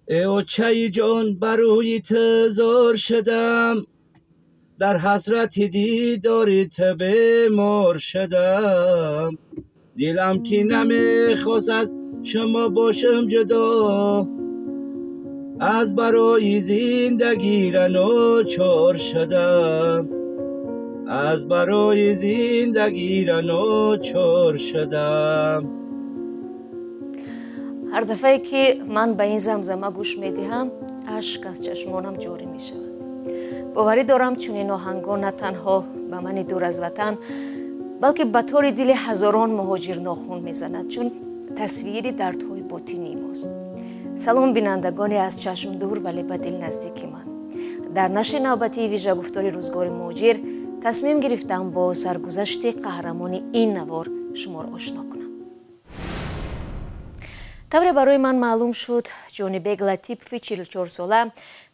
ای چای جان بروی تزار شدم، در حسرت دیداری بیمار شدم. دلم که نمیخواست از شما باشم جدا، از برای زندگی را ناچار شدم، از برای زندگی را ناچار شدم. هر دفعه که من به این زمزمه گوش میدهم اشک از چشمانم جاری می شود. باوری دارم چنین آهنگان نه تنها به من دور از وطن بلکه به طور دل هزاران مهاجر ناخون میزند، چون تصویری دردهای باطنی ماست. سلام بینندگانی از چشم دور ولی به دل نزدیک من. در نشر نوبتی ویژه گفتار روزگار مهاجر تصمیم گرفتم با سرگذشت قهرمان این نوار شما را آشنا کنم. طوری برای من معلوم شد جانی بیگ لطیفی 44 ساله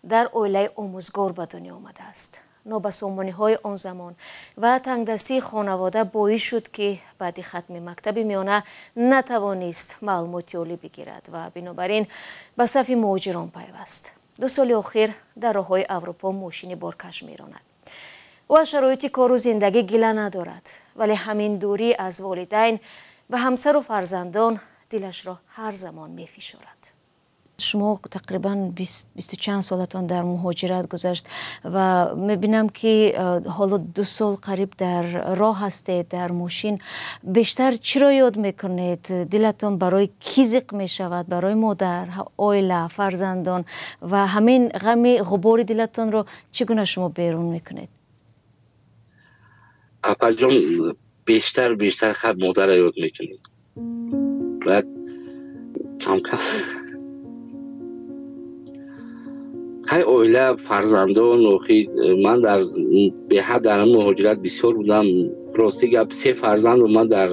در اویله آموزگار به دنیا آمده است. نابسامانی های آن زمان و تنگدستی خانواده باعث شد که بعد ختم مکتب میانه نتوانست معلوماتی عالی بگیرد و بنابراین به صف مهاجران پیوست. 2 سال اخیر در راههای اروپا ماشین بارکش میراند. او از شرایط کار و زندگی گله ندارد، ولی همین دوری از والدین و همسر و فرزندان دلش را هر زمان میفشارد. شما تقریبا 20 چند سالتان در مهاجرت گذشت و میبینم که حالا 2 سال قریب در راه هستید در ماشین. بیشتر چی را یاد میکنید؟ دلتان برای کی زیق میشود؟ برای مادر، عائله، فرزندان و همین غم غبار دلتان را چگونه شما بیرون میکنید؟ اپا جان بیشتر خب مادر را یاد میکنید. بعد کم خیلی اویله فرزندان و من به حد در مهاجرت بسیار بودم. راستی گپ 3 فرزند و من در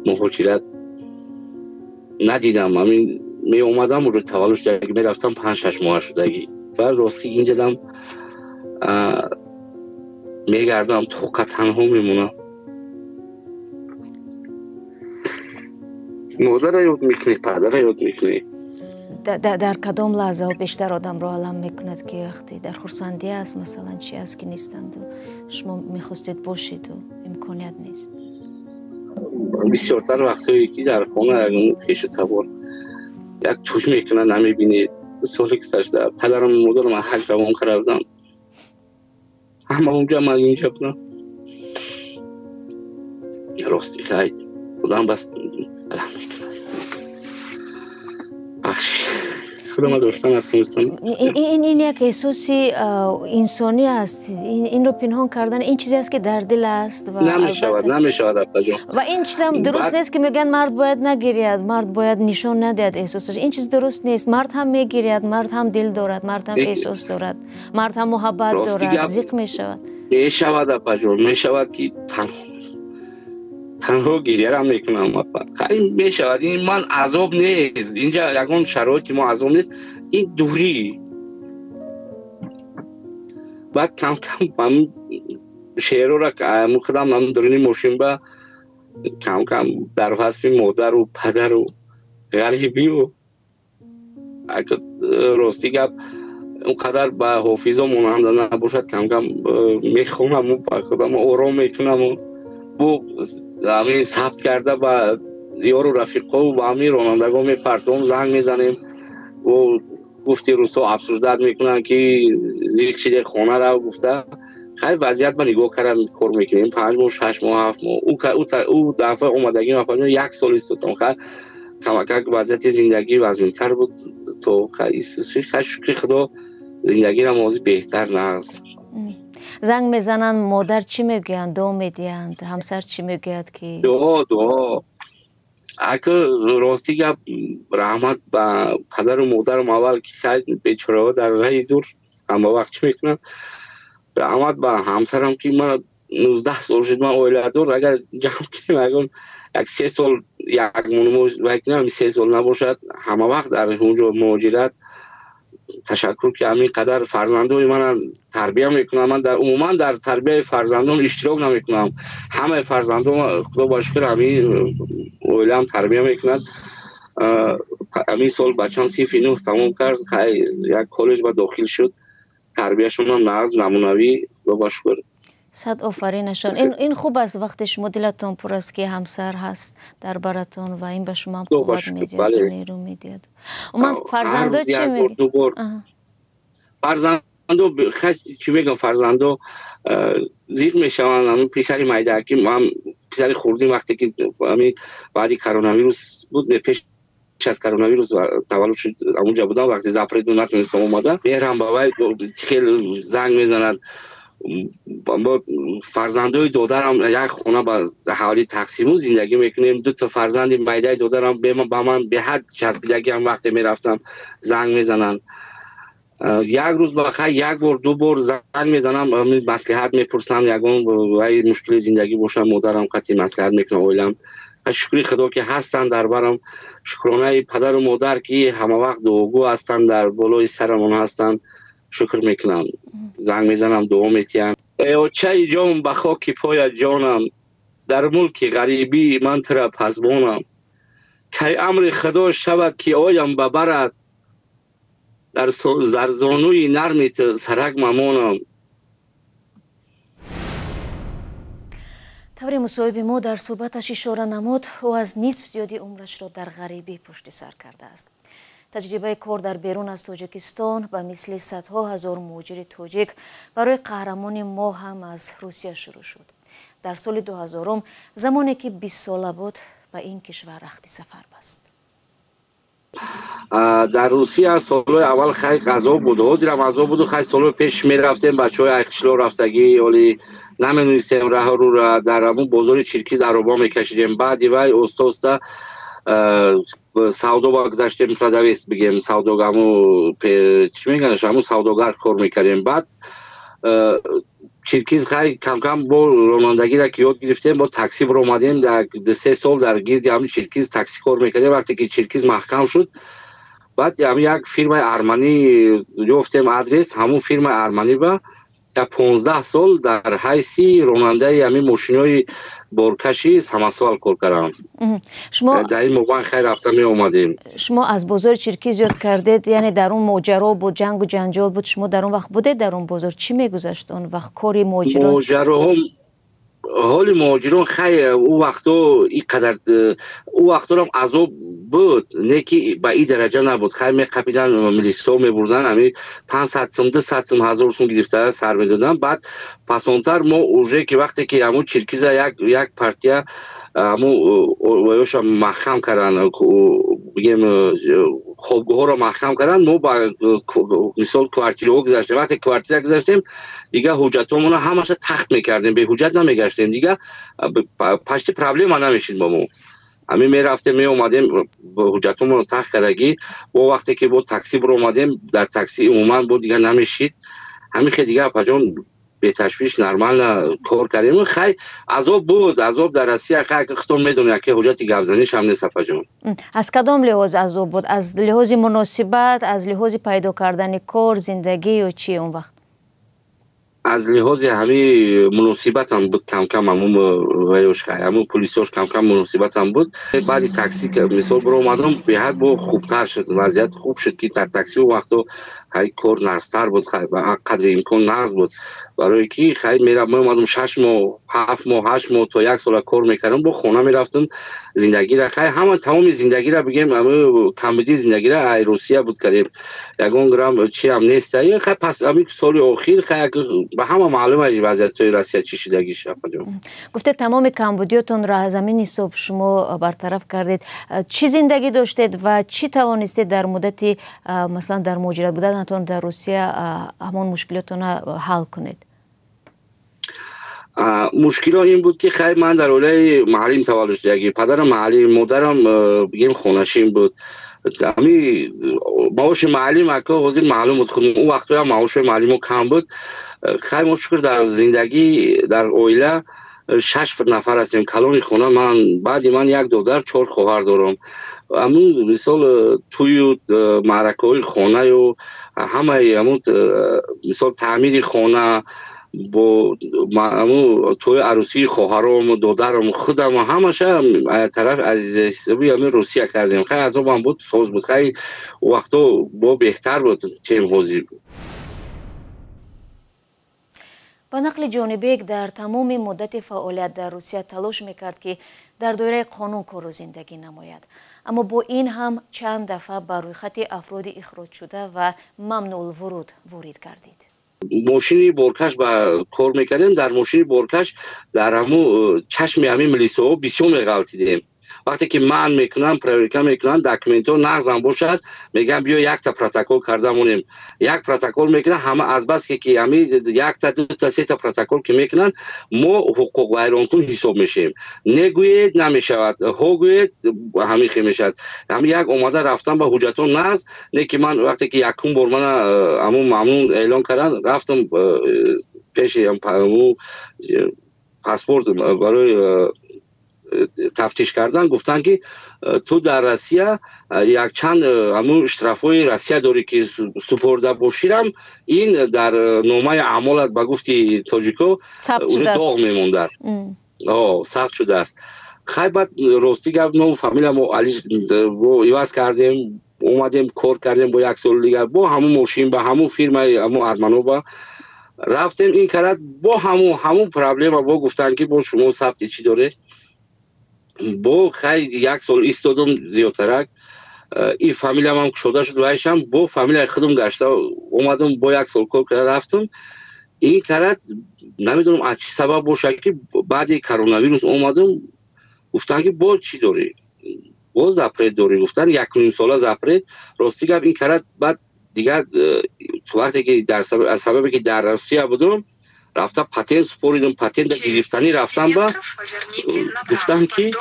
مهاجرت ندیدم. همین می اومدم و رو تولد شدگی می رفتم 5-6 ماه شدگی و راستی اینجا دم می گردم توقع تنها میمونم. مادر را یاد میکنی، پدر را یاد میکنی. در کدام لحظه ها بیشتر آدم را علم میکند که وقتی در خرسندی است مثلا چی است که نیستند و شما میخواستید باشید و امکانیت نیست؟ بسیارتر وقتایی که در خانه اگه خیش تبار یک توی میکنه نمیبینید. سالی که سشته پدرم و مادرم حج روان کردم، همه اونجا من اینجا بودم. راستی خیلی بودم بس علم میکنه بخشش خودم داشتم افغانستان. این یک احساسی انسانی است. این رو پنهان کردن این چیزی است که در دل است و نمیشود ابا جان. و این چیز هم درست نیست که میگن مرد باید نگیرید، مرد باید نشان ندهد احساسش. این چیز درست نیست. مرد هم میگیرد، مرد هم دل دارد، مرد هم احساس دارد، مرد هم محبت دارد. زیق میشود. میشود ابا جان، میشود که تنها گریه هم میکنم. خیلی میشود. این من عذاب نیست، اینجا یکون شرایطی ما عذاب نیست، این دوری. بعد کم من شعر را مخدم من درونی ماشین با کم در وصف مادر و پدر و غریبی و اگه راستی گپ اونقدر به حافظ و مانند نباشد کم میخونم و با خودم آرام میکنم و بو همین ثبت کرده با یار و رفیقا و با همین رانندگاه میپرتم زنگ میزنیم و گفتی روستا افسردت میکنن که زیر شده خانه را گفته. خیلی وضعیت من نگاه کردم کار میکنیم 5 ماه 6 ماه 7 ماه او دفعه اومدگی ما 1 سال استودم. خیلی کمک وضعیت زندگی وزن‌تر بود تو خیلی شکر خدا زندگی را موضوع بهتر نهست. زنگ میزنن مادر چی میگویند؟ دعا میدهند؟ همسر چی میگوید که دعا اگه راستی گپ رحمت به پدر و مادرم اول که خیلی بیچاره در راه دور همه وقت چی میکنن، رحمت به همسرم که من 19 سال شد من اویله دار اگر جمع کنیم اگر 3 سال یک مونموز وکنم 3 سال نباشد همه وقت در اونجا مهاجرت تشکر که همین قدر فرزندان من تربیه میکنم. من عموما در تربیه فرزندان اشتراک نمیکنم. همه فرزندان خدا با شکر همین اویله هم تربیه میکنند. همین سال بچه‌م صنف 9 تمام کرد، یک کالج با داخل شد. تربیتشون هم ناز نمونوی خدا شکر. صد آفرینشان. این خوب است وقتی شما دلتون پر است که همسر هست در براتون و این به شما هم قوت میده و نیرو میده. من فرزندو چی میگی؟ فرزندو چی میگم، فرزندو زیر میشوند. همین پسر مایدکی، من پسر خوردیم وقتی که همین بعدی کرونا ویروس بود، پیش از کرونا ویروس تولد شد اونجا بودم. وقتی زپریدو نتونستم اومدم، میرم بابای خیلی زنگ میزنن. با فرزندای دادرم یک خونه با حوالی تقسیمو زندگی میکنیم. 2 تا فرزند مایدای دادرم با من به حد چسبیدگی هم وقتی میرفتم زنگ میزنن. یک روز بخیر یک بار 2 بار زنگ میزنم، مصلحت میپرسم، یگان وای مشکل زندگی باشم مادرم قطعی مصلحت میکنه. اولم شکر خدا که هستن در برم، شکرانه پدر و مادر که همه وقت دعاگو هستن، در بالای سرمون هستن، شکر میکنم. زنگ میزنم دعا میتیم. ای چای جان به خاک پای جانم، در ملک غریبی من ترا پزبانم. کی امر خدا شود که آیم ببرد، در زرزانوی نرمیت سرک ممانم. طوری مصاحبه ما در صحبتش اشاره نمود او از نصف زیادی عمرش را در غریبی پشت سر کرده است. تجربه کار در بیرون از تاجیکستان به مثل صدها هزار مهاجر تاجیک برای قهرمان ما هم از روسیه شروع شد. در سال 2000 زمانی که 20 ساله بود به این کشور رختی سفر بست. در روسیه سالهای اول خیلی غذا بود، حاضرم غذا بود و خیلی سالهای پیش میرفتیم بچهای اکشلو رفتگی ولی نمی‌دونستیم راه رو را در همون بازار چرکیز عربا میکشیدیم. بعد وای اوستا سوداگاه گذاشتیم، فردویست بگیم سوداگامو چی میگن، همون سوداگر کار میکردیم. بعد چرکیز خیلی کم کم با رانندگی را که یاد گرفتیم، با تاکسی بر اومدیم. در 3 سال در گرد همین چرکیز تاکسی کار میکردیم. وقتی که چرکیز محکم شد، بعد همین یک فیرم ارمنی یافتیم آدرس، همون فیرم ارمنی با 15 سال در حیث راننده همین ماشینای بارکشی همسال کار کردم. شما در این موقع خیلی رفتم می اومدیم. شما از بازار چرکیز یاد کردید، یعنی در اون ماجرا بود، جنگ و جنجال بود، شما در اون وقت بودید در اون بازار؟ چی میگذشت اون وقت کاری ماجرا؟ حال مهاجران خیلی او وقتا اینقدر او وقتا هم عذاب بود، نه که به این درجه نبود. خیلی میقپیدن، ملیسا میبردن، همین 500 سوم 200 سوم 1000 سوم گرفته سر میدادن. بعد پسانتر ما اوجه که وقتی که همون چرکیز یک پارتیا همون وایوش محکم کردن، بگیم خوابگاه را محکم کردن، ما با مثال کوارتیرها گذاشتیم. وقتی کوارتیر گذاشتیم دیگه حجتمون همش تخت میکردیم، به حجت نمیگشتیم دیگه، پشت پرابلم نمیشید با ما. همین میرفتیم می اومدیم با حجتمون تخت کردگی. با وقتی که با تاکسی بر اومدیم، در تاکسی عموما بود دیگه نمیشید. همین که دیگه پجان به تشویش نرمال کار کردیم. خیلی عذاب بود، عذاب در روسیه خیلی خودتون میدونید که حجت گوزنیش هم نیست پجان. از کدام لحاظ عذاب بود؟ از لحاظ مناسبت، از لحاظ پیدا کردن کار، زندگی و چی اون وقت؟ از لحاظ همین مناسبت هم بود، کم کم همون ویوش خیلی همون پلیساش کم کم مناسبت هم بود. بعدی تاکسی که مثال برو اومدم به حد با خوبتر شد، وضعیت خوب شد که در تاکسی و وقتا خیلی کار نرستر بود، خیلی قدر امکان نرس بود. برای که خیلی میرم اومدم 6 ماه 7 ماه 8 ماه تا 1 سال کار میکردم، با خونه میرفتم. زندگی را خیلی همه تمام زندگی را بگیم همه کمبودی زندگی را ای روسیه بود کردیم، یگان گرام چی هم نیست. خیلی پس همین سال اخیر خیلی به همه معلومه وضعیت روسیه چی شدگی شد. گفته تمام کمبودیاتون را از همین حساب شما برطرف کردید. چی زندگی داشتید و چی توانستید در مدتی مثلا در مهاجرت بودنتون در روسیه همون مشکلاتون حل کنید؟ مشکل این بود که خیلی من در اولای محلیم تولد شدگی، پدرم محلی، مادرم بگیم خونشین بود. همین معاش معلم اکا حاضر معلوم بود خودم اون وقت هم معاش معلم کم بود. خیلی مشکل در زندگی در اویله 6 نفر هستیم کلان خونه. من بعد من 1 دختر 4 خواهر دارم. همون مثال توی معرکه های خانه و همه همون مثال تعمیر خانه با توی عروسی خواهرام و دادرم و خودم و همش طرف از حسابی همین روسیه کردیم. خیلی از اون بود سوز بود، خیلی وقتا با بهتر بود تیم حوزی. با نقل جانبیک در تمام مدت فعالیت در روسیه تلاش میکرد که در دایره قانون کار و زندگی نماید، اما با این هم چند دفعه بر روی خط افراد اخراج شده و ممنوع الورود وارد گردید. ماشینی بارکش با کار میکردیم، در ماشین بارکش در همون چشم همین ملیسا بسیار میغلطیدیم. وقتی که من میکنم پروریکا میکنم داکیومنتو نقضم باشد میگم بیا یک تا پروتکل کردمونیم، یک پروتکل میکنن همه از بس که همین یک تا دو تا سه تا پروتکل که میکنن ما حقوق ویرانکن حساب میشیم. نگوید نمیشود، ها گوید همین خیلی میشد. همین یک اومده رفتم با حجتون نقض نه که من وقتی که یکم بار من همون ممنون اعلان کردن رفتم پیش همون پاسپورت برای تفتیش کردن، گفتن که تو در روسیه یک چند همون اشترافای روسیه داری که سپرده باشیرم، این در نامه اعمالت به گفتی تاجیکو داغ میمونده است، ثبت شده است. خیلی بعد راستی گفت ما فامیل ما علی با ایواز کردیم اومدیم کار کردیم با یک سال دیگر با همون ماشین با همون فیرمای همون ارمانووا رفتیم این کرد با همون پرابلم با گفتن که با شما ثبت چی داره. با خیلی یک سال ایستادم زیادترک این فامیل هم شده شد وایشم با فامیل خودم گشته اومدم با یک سال کار کرده رفتم این کرد نمیدونم از چی سبب باشه که بعد کرونا ویروس اومدم گفتن که با چی داری با زپرت داری، گفتن 1.5 ساله زپرت راستی گفت این کرد. بعد دیگه وقتی که در سببی که در روسیه بودم رفتم پاتنت سپوریدم، پاتنت گرفتنی رفتم با گفتم که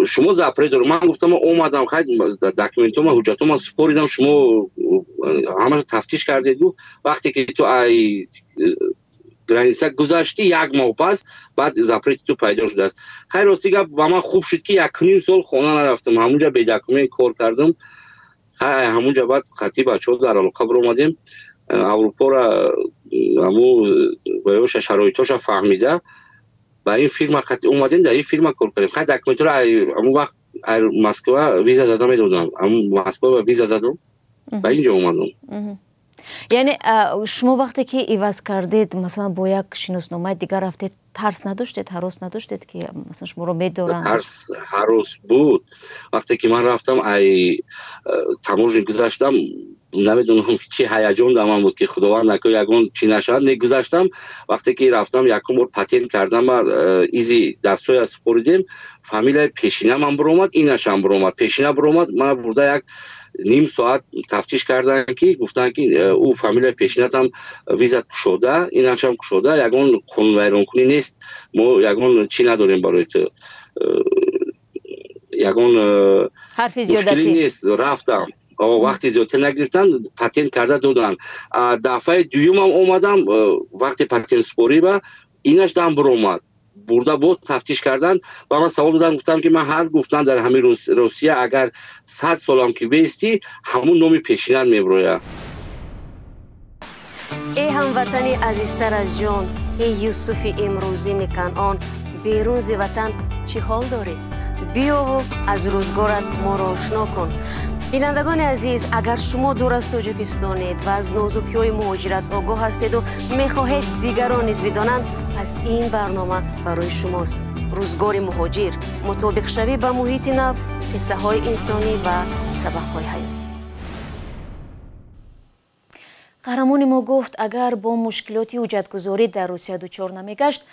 شما زپرت دارم. من گفتم اومدم خیلی داکیومنتوم حجتوم سپوریدم شما همه تفتیش کردید. وقتی که تو ای گرانیسه گذاشتی یک ماه پس بعد زپرت تو پیدا شده است. خیلی راستی گفت با من خوب شد که 1.5 سال خونه نرفتم، همونجا به داکیومنت کار کردم. همونجا بعد خطی بچه‌ها در علاقه اومدیم اروپا را همو بایوش شرایطش فهمیده با این فیلم خط اومدیم در این فیلم کار کردیم. خیلی داکیومنت را همون وقت مسکو ویزا زدم میدادم، همون مسکو ویزا زدم و اینجا اومدم. یعنی شما وقتی که ایواز کردید مثلا با یک شناسنامه دیگر رفتید ترس نداشتید، هراس نداشتید که مثلا شما رو میدارن؟ ترس هراس بود. وقتی که من رفتم ای تماشا گذاشتم نمیدونم چی هیجان در من بود که خداوند نکنه یگان چی نشد نگذاشتم. وقتی که رفتم یکم بار پاتنت کردم و ایزی دستوی سپوریدیم فامیل پیشینه من برآمد اینش هم برآمد پیشینه برآمد من برده یک نیم ساعت تفتیش کردن که گفتن که او فامیل پیشینت هم ویزا شده اینش هم شده یگان قانون ویرانکنی نیست ما یگان چی نداریم برای تو یگان حرفی زیادتی نیست. رفتم وقتی زیادتر نگرفتن پاتنت کرده دادن. دفعه دوم هم اومدم وقتی پاتنت سپوری با اینش هم برآمد برده بود تفتیش کردن و من سوال دادم گفتم که من هر گفتن در همین روسیه اگر 100 سالم که بیستی همون نومی پیشینت میبروید. ای هموطنی عزیزتر از جان، ای یوسف امروزی کنعان، بیرون ز وطن چی حال داری؟ بیا و از روزگارت ما را آشنا کن. بینندگان عزیز، اگر شما دور از تاجیکستانید و از نازکی‌های مهاجرت آگاه هستید و می‌خواهید دیگران نیز بدانند، پس این برنامه برای شماست. روزگار مهاجر، مطابق شوی با محیط نو، قصه‌های انسانی و سبق‌های حیاتی. قهرمان ما گفت اگر با مشکلاتی حجتگذاری در روسیه دچار نمیگشت،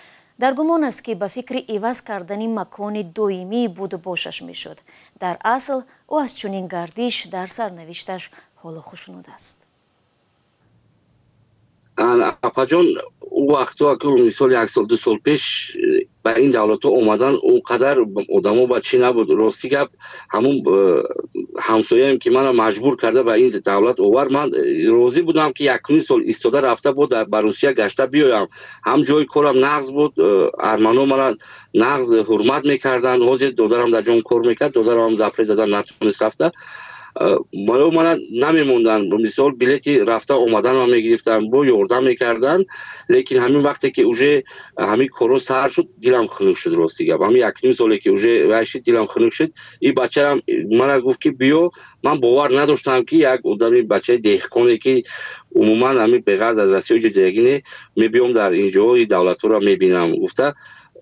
در گمان است که به فکر عوض کردن مکان دائمی بود و باشش میشد. در اصل او از چنین گردش در سرنوشتش حال خوشنود است. اپا جان او وقتا که مثال 1 سال 2 سال پیش به این دولت ها اومدن اونقدر آدم ها بچی نبود. راستی گپ همون همسایه‌ام که من مجبور کرده به این دولت اوور من راضی بودم که 1.5 سال ایستاده رفته بود در روسیه گشته بیایم. هم جای کارم نقض بود، ارمنا من نقض حرمت میکردن، حاضر دادرم در جام کار میکرد، دادرم هم زفره زدن نتونست رفته. من نمیموندن مثال بلیتی رفته اومدن و میگرفتن با یاردم میکردن لیکن همین وقتی که اوجه همین کورو سر شد دلم خنک شد راستی گپ همین یک نیم ساله که اوجه واشید دلم خنک شد این بچه هم من گفت که بیا من باور نداشتم که یک آدمی بچه دهقانی که عموما همین به غرض از رسیای جدیگینه میبیام در اینجا این دولت رو میبینم گفته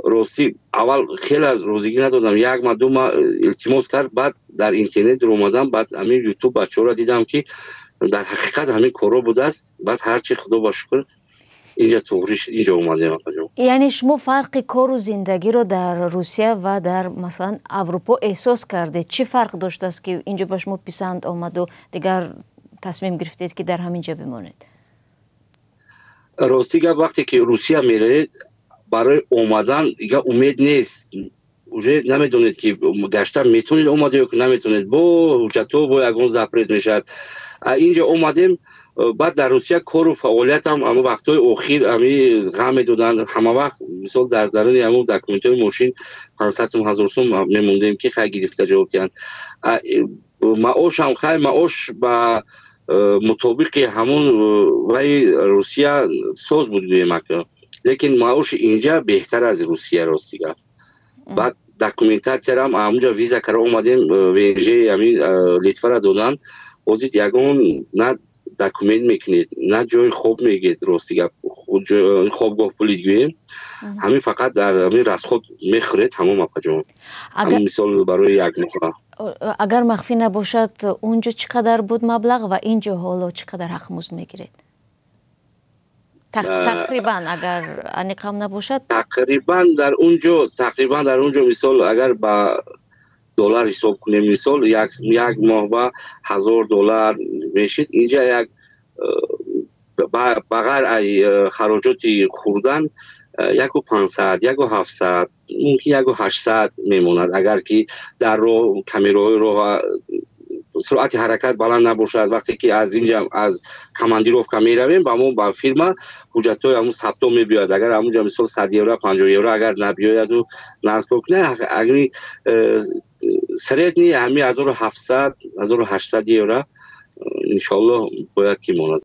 راستی اول خیلی روزگی ندادم یک ما دو ما التماس کرد بعد در اینترنت رو اومدم بعد همین یوتیوب بچه‌ها را دیدم که در حقیقت همین کارا بوده است بعد هرچی خدا با شکر اینجا توریش اینجا اومدم. یعنی شما فرق کار و زندگی رو در روسیه و در مثلا اروپا احساس کردید چه فرق داشته است که اینجا به شما پسند آمد و دیگر تصمیم گرفتید که در همینجا بمانید؟ راستی وقتی که روسیه میره برای اومدن دیگه امید نیست уже نمیدونید که گشتن میتونید اومده یا نمیتونید با حجتو با یگان زپرید میشد اینجا اومدیم بعد در روسیه کار و فعالیت هم اما وقتای اخیر همی غم دادن همه وقت مثال در درون همون دکومنتای ماشین 500,000 سوم میموندیم که خیلی گرفته جواب کردن معاش هم خیلی معاش با مطابق همون وی روسیه ساز بود گویم لیکن معاش اینجا بهتر از روسیه راستی گفت بعد دکومنتاسیا هم اونجا ویزا کرا اومدیم ویژه همین لیتوا را دادن بازید یگان نه دکومنت میکنید نه جای خوب میگید راستی گفت خوابگاه پلیس گویم همین فقط در همین رسخود میخورید تمام اپاجون همین مثال برای یک ماه اگر مخفی نباشد اونجا چقدر بود مبلغ و اینجا حالا چقدر حق مزد میگیرید؟ تقریبا اگر انیقام نباشد تقریبا در اونجا مثال اگر با دلار حساب کنیم مثال یک ماه با $1000 میشید اینجا یک بغیر خراجات خوردن 1500 1700 ممکن 1800 میموند اگر که در رو کامیرای رو سرعت حرکت بلند نباشد وقتی که از اینجا از کماندیروفکا میرویم با همون با فیلم حجتای همون ثبت میبیاد اگر همونجا مثلا 100 یورو 50 یورو اگر نبیاید و نصب کنه اگر سریعت نی همین 1700 1800 یورو ان شاء الله باید که ماند.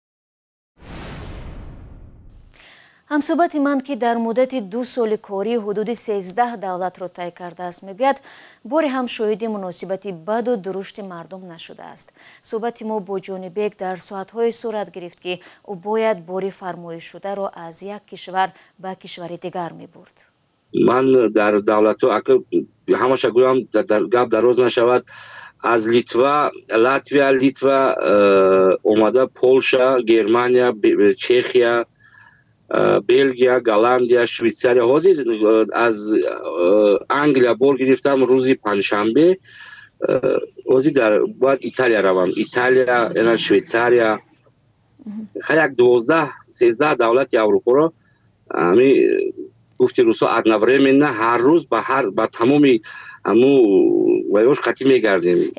همصحبت من که در مدت 2 سال کاری حدود 13 دولت را طی کرده است میگوید باری هم شاهد مناسبت بد و درشت مردم نشده است. صحبت ما با جونی بیگ در ساعتهای صورت گرفت که او باید باری فرمایش شده را از یک کشور به کشور دیگر می برد. من در دولت همش گویم در گپ دراز نشود از لیتوا لیتوا اومده پولشا گرمانیا چخیا بلژیا، گالندیا، شویتساریا حاضر از انگلیا بار گرفتم روزی پنجشنبه حاضر در باید ایتالیا روم ایتالیا یعنی شویتساریا خیلی 12-13 دولت اروپا را همی گفتی روسا ادنوره منه هر روز با تمامی همو ویوش قطعی میگردیم.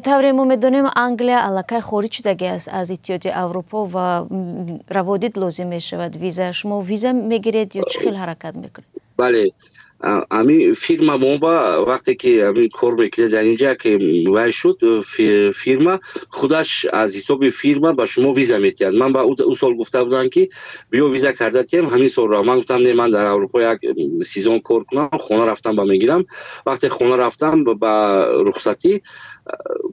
طوری ما میدونیم انگلیا علاقه خارج شدگی است از اتحادیه اروپا و روادید لازم میشود ویزا شما ویزا میگیرید یا چه خیلی حرکت میکنید؟ بله امی فیرما ما با وقتی که امی کار میکنه در اینجا که وای شد فیرما خودش از حساب فیرما با شما ویزا میدهد. من با او سال گفته بودم که بیا ویزا کرده تیم همین سال را من گفتم نه من در اروپا یک سیزن کار کنم خونه رفتم با میگیرم وقتی خونه رفتم با رخصتی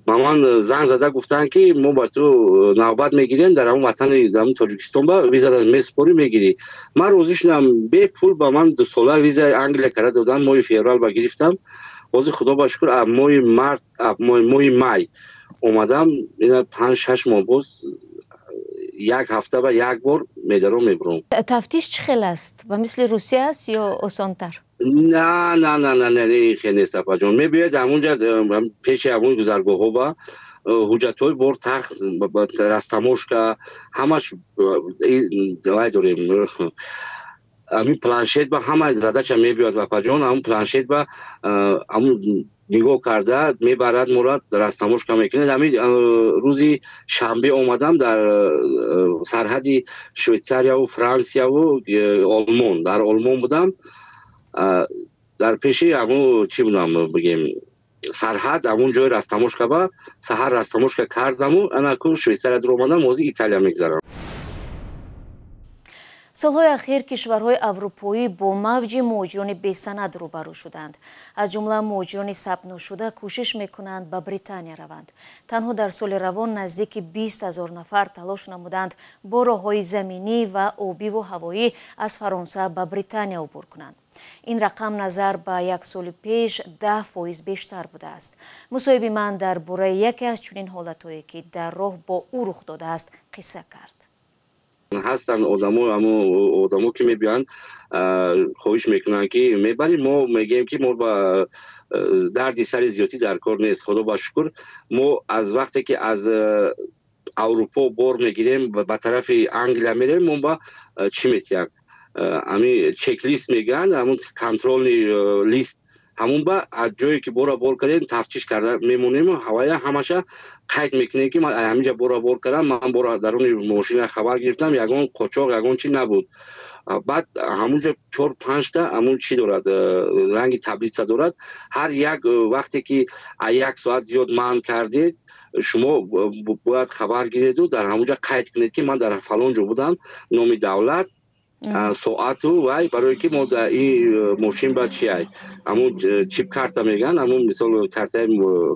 من زنگ زده گفتن که ما با تو نوبت میگیریم در اون وطن در تاجیکستان با ویزا مسپوری میگیری من روزش نم به پول با من 2 سال ویزا انگلیس کرده دادن ماه فوریه با گرفتم باز خدا با شکر ماه مارس ماه مای اومدم اینا 5-6 ماه باز یک هفته با یک بار میدارم میبرم. تفتیش چه خیلی است و مثل روسیه است یا آسان‌تر؟ نه خیلی نیست اپاجون میباید همونجا پیش همون گذرگاه ها با حجتای بار تخت رستموشکا همش داریم همین پلانشیت با همه زده چه میباید اپاجون همون پلانشیت با همون نگاه کرده میبرد مراد رستموشکا میکنه همین روزی شنبه اومدم در سرحد شویتساریا و فرانسیا و آلمان در آلمان بودم در پیشی همون چی بودم بگیم سرحد همون جای رستموشکا با سحر رستموشکا کردم و انا کو شویسریا در اومدم موزی ایتالیا میگذارم. солҳои ахир кишварҳои аврупоӣ бо мавҷи муҳоҷирони бесанад рӯбарӯ шуданд. аз ҷумла муҳоҷирони сабтношуда кӯшиш мекунанд ба британия раванд. танҳо дар соли равон наздики 20 000 нафар талош намуданд бо роҳҳои заминӣ ва обиву ҳавоӣ аз фаронса ба британия убур кунанд. ин рақам назар ба як соли пеш 10% бештар будааст. мусоҳиби ман дар бораи яке аз чунин ҳолатҳое ки дар роҳ бо ӯ рух додааст қисса кард. هستن آدمو که میبیان خواهش میکنن که میبریم ما میگیم که ما با دردی سر زیادی در کار نیست. خدا با شکر ما از وقتی که از اروپا بار میگیریم و به طرف انگلیا میریم ما با چی میتیم همین چک لیست میگن همون کنترل لیست همون با از جایی که بار کردیم تفتیش کرده میمونیم و هوای همشه قید میکنه که من همینجا بار کردم من درون ماشین خبر گرفتم یگان قاچاق یگان چی نبود. بعد همونجا 4-5 تا همون چی دارد رنگ تبلیغ دارد. هر یک وقتی که 1 ساعت زیاد ماند کردید شما باید خبر گیرید و در همونجا قید کنید که من در فلان جا بودم نام دولت ساعت و برای که ما در این ماشین با چی های همون چیپ کارت میگن همون مثال کارت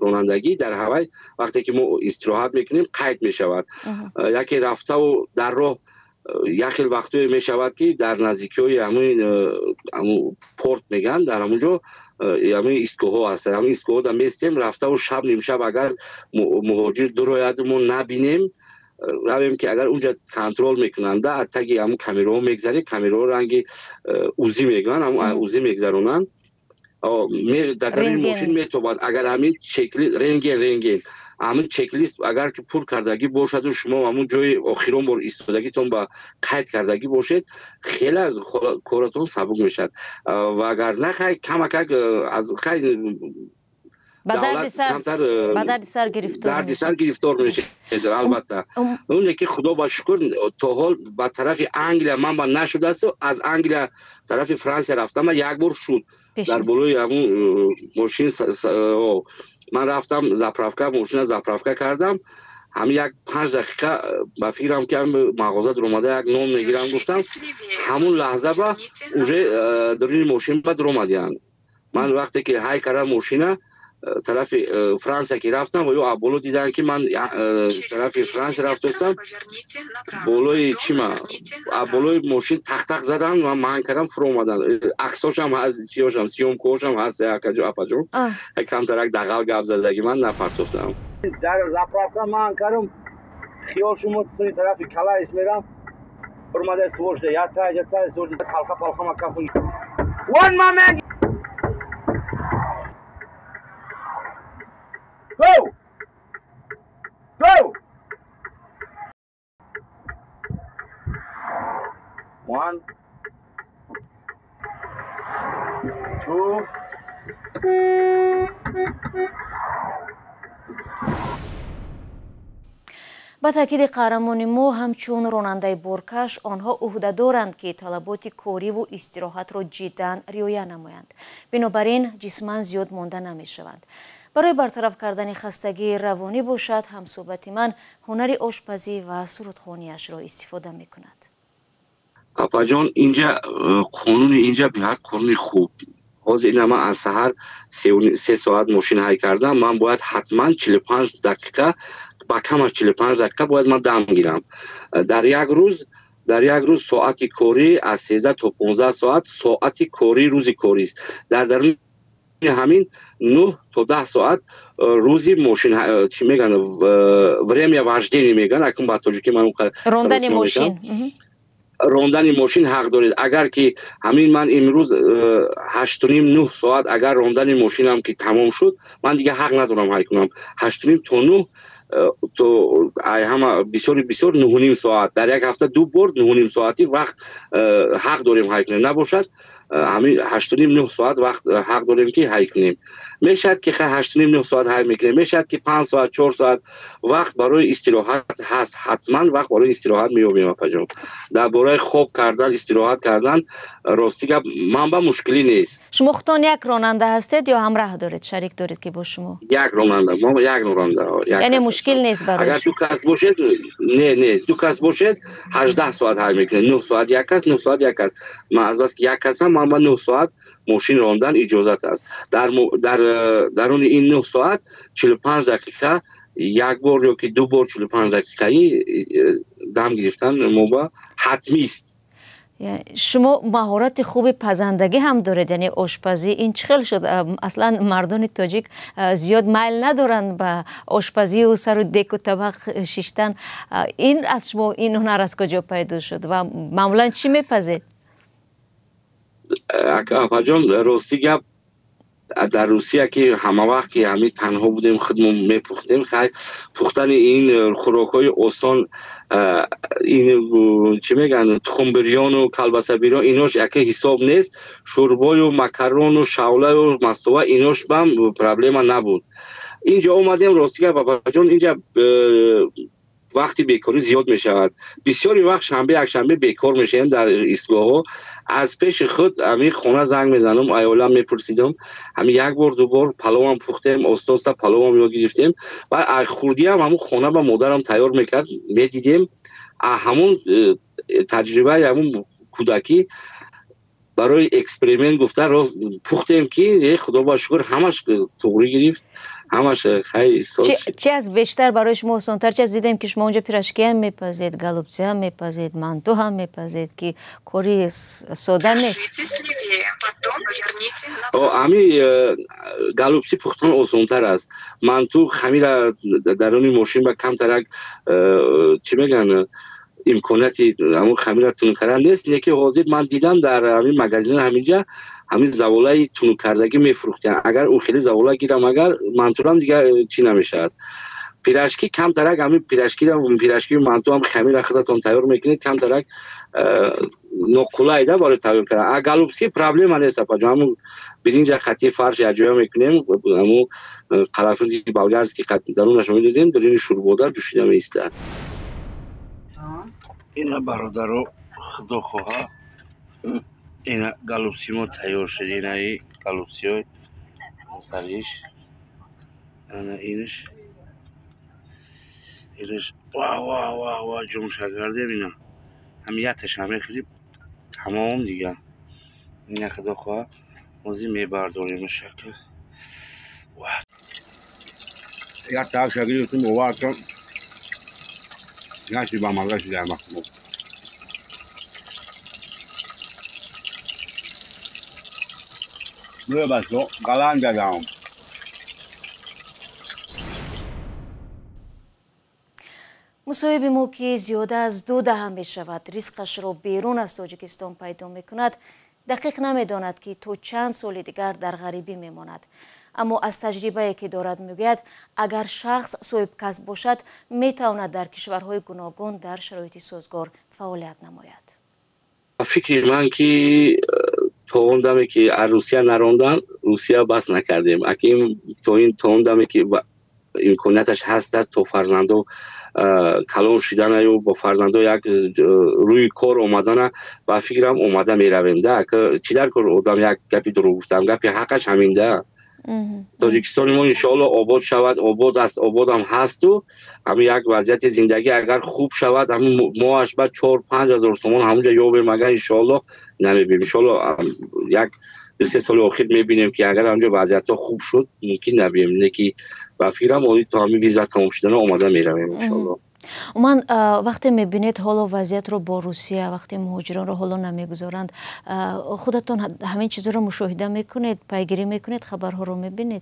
رانندگی در هوای وقتی که ما استراحت میکنیم قید میشود. یکی رفته و در راه یک وقتی میشود که در نزدیکی همون پورت میگن در همونجا همون ایستگاه هست. همون ایستگاه در میستیم رفته و شب نیم شب اگر مهاجر درایدمون نبینیم رویم که اگر اونجا کنترل میکنند حتی همون کامیرا میگذاری کامیرا رنگی اوزی میگن همون اوزی میگذارونن در این ماشین میتواد اگر همین شکلی رنگین همون چک لیست اگر که پر کردگی باشد و شما همون جای آخرین بار ایستادگیتون با قید کردگی باشید خیلی کارتون سبک میشد و اگر نه کم از خیلی دردسر گرفتار میشه. البته اون که خدا با شکر تا حال با طرف انگلیا من با نشده است و از انگلیا طرف فرانسه رفتم یک بار شد در بالای همون ماشین من رفتم زاپراوکا ماشین زاپراوکا کردم همین یک 5 دقیقه با فکرم که مغازه اومده یک نام میگیرم گفتم همون لحظه با اونجا در این ماشین با در اومدن. من وقتی که های کردم ماشین طرف فرانسه که رفتم و یو ابولو دیدن که من طرف فرانسه رفتم بولوی چی ما ابولوی ماشین تق زدم و من کردم فرو اومدن عکساش هم از چیاشم سیوم کوشم هست اکجا اپاجو کم ترک دغل گپ زدگی من نپرتفتم در زاپراوکا من کردم خیال شما سوی طرف کلاس میرم اومده سوژده یا تا سوژده پالخا ما کافون one moment Go! Go! 1 2 ба таъкиди қаҳрамони мо ҳамчун ронандаи боркаш онҳо ӯҳдадоранд ки талаботи кориву истироҳатро ҷиддан риоя намоянд. бинобар ин ҷисман зиёд монда намешаванд. барои бартараф кардани хастагии равонӣ бошад ҳамсӯҳбати ман ҳунари ошпазӣ ва сурудхониашро истифода мекунад. апаҷон инҷа қонуни инҷа беҳад қонуни хуб ҳозир ина ман аз саҳар 3 соат мошин ҳай кардам ман бояд ҳатман 45 дақиқа ба камаш 45 дақиқа бояд ман дам гирам. дар як рӯз соати корӣ аз 13 то 15 соат соати корӣ рӯзи корист. дар даруни ҳамин 9 то 10 соат рӯзи мошин чӣ меган время вождени меган акун ба тоҷикӣ ман рондани мошин рондани мошин ҳақ доред. агар ки ҳамин ман имрӯз 8-9 соат агар рондани мошинам ки тамом шуд ман дига ҳақ надорам ҳай кунам. 8 то 9 تو همه بسیار 9.5 ساعت در یک هفته 2 بار 9.5 ساعتی وقت حق داریم هایک کنیم نباشد همین 8.5 ساعت وقت حق داریم که هایک کنیم میشد که 8.5 ساعت هایک میکنیم میشد که 5 ساعت 4 ساعت وقت برای استراحت هست حتما وقت برای استراحت میابیم پجام در برای خوب کردن استراحت کردن راستی که منبع مشکلی نیست. شما خودتان یک راننده هستید یا همراه دارید شریک دارید که با شما؟ یک راننده ما یک راننده یعنی مشکل نیست برای اگر 2 کس باشد نه 2 کس باشد 18 ساعت هایک میکنه 9 ساعت یک کس 9 ساعت یک کس من از بس یک کس من با 9 ساعت ماشین راندن اجازت است در اون این 9 ساعت 45 دقیقه یک بار یا که 2 بار 45 دقیقه دم گرفتن موبا حتمی است. شما مهارت خوب پزندگی هم دارید یعنی آشپزی این چخل شد اصلا مردان تاجیک زیاد میل ندارن به آشپزی و سر و دک و طبق شیشتن این از شما این هنر از کجا پیدا شد و معمولا چی میپزید؟ اکا جان راستی گپ در روسیه که همه وقت که همین تنها بودیم خودمون میپختیم خیلی پختن این خوراکای آسان این چی میگن تخم بریان و کلبسه بریان ایناش اکه حساب نیست شوربای و مکرون و شوله و مستوه ایناش بهم پرابلم نبود اینجا اومدیم راستی که بابا جان اینجا وقتی بیکاری زیاد می شود بسیاری وقت شنبه یک شنبه بیکار میشیم در ایستگاه ها از پیش خود همین خونه زنگ میزنم ایالم میپرسیدم همین یک بار 2 بار پلو هم پختیم استاد پلو هم یاد گرفتیم و خوردی هم همون خونه با مادرم تیار میکرد میدیدیم همون تجربه همون کودکی برای اکسپریمنت گفته را پختیم که خدا با شکر همش توری گرفت همش خیلی ساز چی از بیشتر برای شما آسان‌تر چه دیدیم که شما اونجا پیراشکی هم میپزید گالوبچی هم میپزید مانتو هم میپزید که کاری ساده نیست امی گالوبچی پختن آسان‌تر است مانتو خمیر درون ماشین با کم ترک چی میگن امکاناتی همون خمیر تون کردن نیست یکی حاضر من دیدم در همین مغازین همینجا همین زوالای تون کردگی میفروختن اگر اون خیلی زوالا گیرم اگر منطورم دیگه چی نمیشد پیراشکی کم ترک همین پیراشکی رو پیراشکی منطور هم خمیر خودتون تیار میکنید کم ترک نقلایده برای تیار کردن گالوبچی پرابلم نیست پجا همون برنج خطی فرش اجرا میکنیم همون قرنفل بلغارس که درونش میذاریم برنج شوربادر جوشیده میستاد اینا برادرو خدا خواه اینا گالوبچی ما تیار شده اینا گالوبچی های مختلفش اینش واه جون شکردیم اینا هم یتش همه خیلی تمام دیگه اینا خدا خواه موزی میبرداریم شکر یا تاک شکری تو موارد نشی با مغازی در مخمو روی بسو قلن دادم مصاحب ما که زیاده از 2 دهه می شود ریسکش را بیرون از تاجیکستان پیدا می کند دقیق نمی داند که تو چند سال دیگر در غریبی می ماند. اما از تجربه که دارد میگوید اگر شخص صاحب کسب باشد می تواند در کشورهای گوناگون در شرایط سازگار فعالیت نماید. فکر من که توندمی که روسیه نراندن روسیه بس نکردیم اگه این توندمی که امکاناتش هست تو فرزندو کلان شدن و با فرزندو یک روی کار اومدن و فکرم اومده میرویم ده که چی در کار آدم یک گپی درو گفتم گپی حقش همین ده تاجیکستان ما انشاءالله آباد شود آباد است آباد هم هست و همین یک وضعیت زندگی اگر خوب شود همین ماهش بعد 4-5 هزار تومان همونجا یابیم اگر انشاءالله نمیبینیم انشاءالله یک 2-3 سال اخیر میبینیم که اگر همونجا وضعیت ها خوب شد ممکن نبیم نه که و فکرم آنی تا همین ویزا تمام شدن آماده میرویم انشاءالله. من وقتی میبینید حالا وضعیت رو با روسیه وقتی مهاجران رو حالا نمیگذارند خودتون همین چیز رو مشاهده میکنید پیگیری میکنید خبرها رو میبینید؟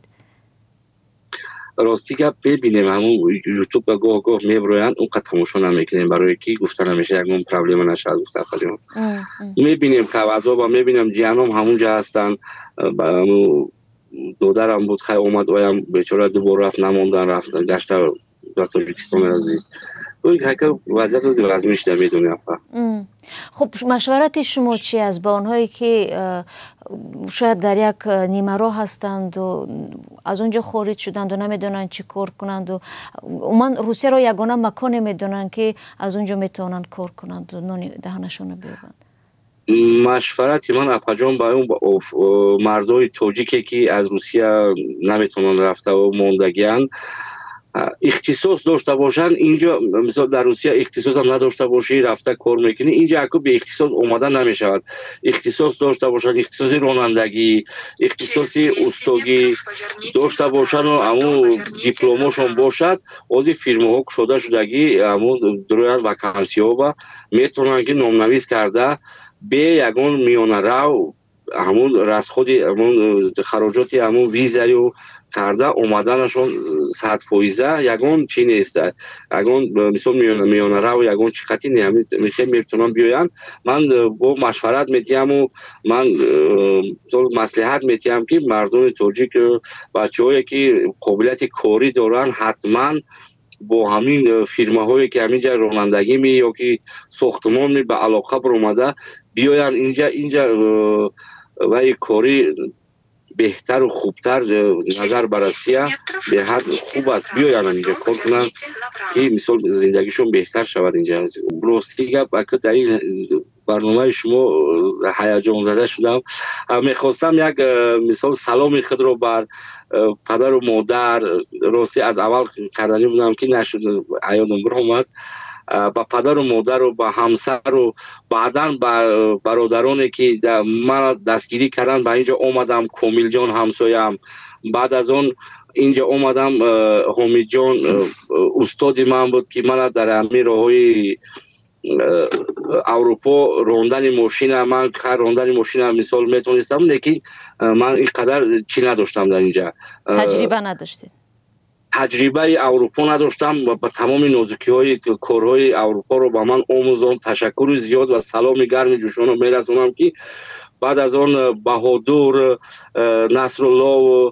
راستی که ببینیم همون یوتیوب به گاه میبرویند اون قد تماشا نمیکنیم برای کی گفتن همیشه یک پرابلم نشد گفته خودمون میبینیم که وضع میبینیم جانم همونجا هستن دودرم بود خیلی اومد اویم بیچاره 2 بار رفت نموندن رفتن گشته در تاجیکستان رازی اون که وضعیت روز وضعیتش در میدونی خب مشورت شما چی است با آنهایی که شاید در یک نیمه راه هستند و از اونجا خارج شدند و نمیدونن چی کار کنند و من روسیه را یگانه مکان میدونن که از اونجا میتونن کار کنند و نان دهنشون بیابند؟ مشورتی من اپاجان با اون مردای تاجیکی که از روسیه نمیتونن رفته و موندگیان اختصاص داشته باشن اینجا مثلا در روسیه اختصاص هم نداشته باشی رفته کار میکنی اینجا اکو به اختصاص اومدن نمیشود اختصاص داشته باشن اختصاص رانندگی اختصاص استاگی داشته باشن و همون دیپلمشون باشد از فیرما ها شده شدگی همون درویان وکانسی ها و میتونن که نامنویس کرده به یگان میانه رو همون رسخود همون خراجات همون ویزایی و کرده اومدنشون 100% یگان چی نیست یگان مثلا میانه رو یگان چقدر نمیخوام میتونن بیاین من با مشورت میتیم و من مصلحت میتیم که مردم تاجیک بچه‌هایی که قابلیت کاری دارن حتما با همین فیرما هایی که همینجا رانندگی می یا که ساختمان می به علاقه برآمده بیاین اینجا و کاری بهتر و خوبتر نظر بررسیه به حد خوب است بیاین اینجا کار کنن که مثال زندگیشون بهتر شود اینجا براستی گپ در این برنامه شما هیجان زده شدم میخواستم یک مثال سلام خود رو بر پدر و مادر راستی از اول کردنی بودم که نشد عیادم برآمد با پدر و مادر و با همسر و بعداً با برادرانی که من دستگیری کردن با اینجا اومدم کامیل جان همسایم بعد از اون اینجا اومدم حمید جان استادی من بود که من در همین راههای اروپا راندن ماشین من راندن ماشین مثال میتونستم لیکن من اینقدر چی نداشتم در اینجا تجربه نداشتید تجربه اروپا نداشتم و با تمام نازکی های کارهای اروپا رو با من آموزان تشکر زیاد و سلام گرم جوشان رو میرسونم که بعد از آن بهادر نصرالله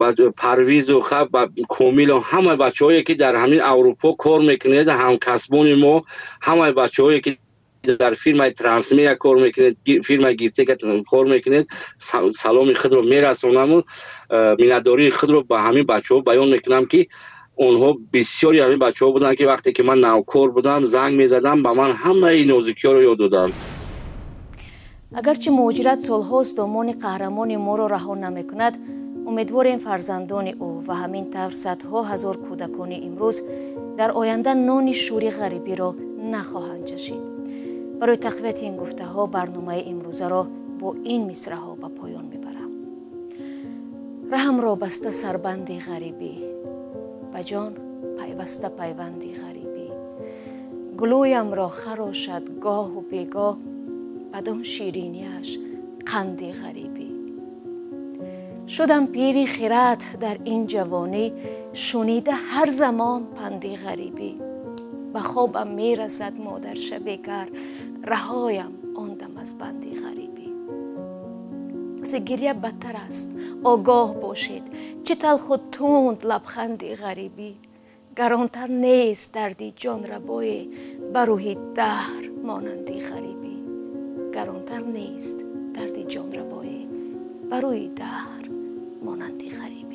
و پرویز و خب کامیل و همه بچه هایی که در همین اروپا کار میکنید هم کسبان ما همه بچه هایی که در فیلم ترانسمیا کار میکنید فیلم گیرته که کار میکنید سلام خود رو میرسونم و مینداری خود رو به همین بچه ها بیان میکنم که اونها بسیاری همین بچه ها بودن که وقتی که من نوکار بودم زنگ میزدم به من همه این نازکی ها رو یاد دادن. اگرچه مهاجرت سالهاست دامان قهرمان ما را رها نمیکند امیدواریم فرزندان او و همین طور صدها هزار کودکان امروز در آینده نان شوری غریبی را نخواهند چشید. برای تقویت این گفته ها برنامه امروزه را با این مصرع ها به پایان میبرم. رحم را بسته سربندی غریبی به جان پیوسته پیوندی غریبی گلویم را خراشد گاه و بیگاه بدان شیرینیش قندی غریبی شدم پیری خیرات در این جوانی شنیده هر زمان پندی غریبی به خوابم میرسد مادر شبیگر رهایم آندم از بندی غریبی ز گریه بدتر است آگاه باشید چه تلخ و تند لبخندی غریبی گرانتر نیست دردی جان ربای بروی دهر مانندی غریبی گرانتر نیست دردی جان ربای بروی دهر مانندی غریبی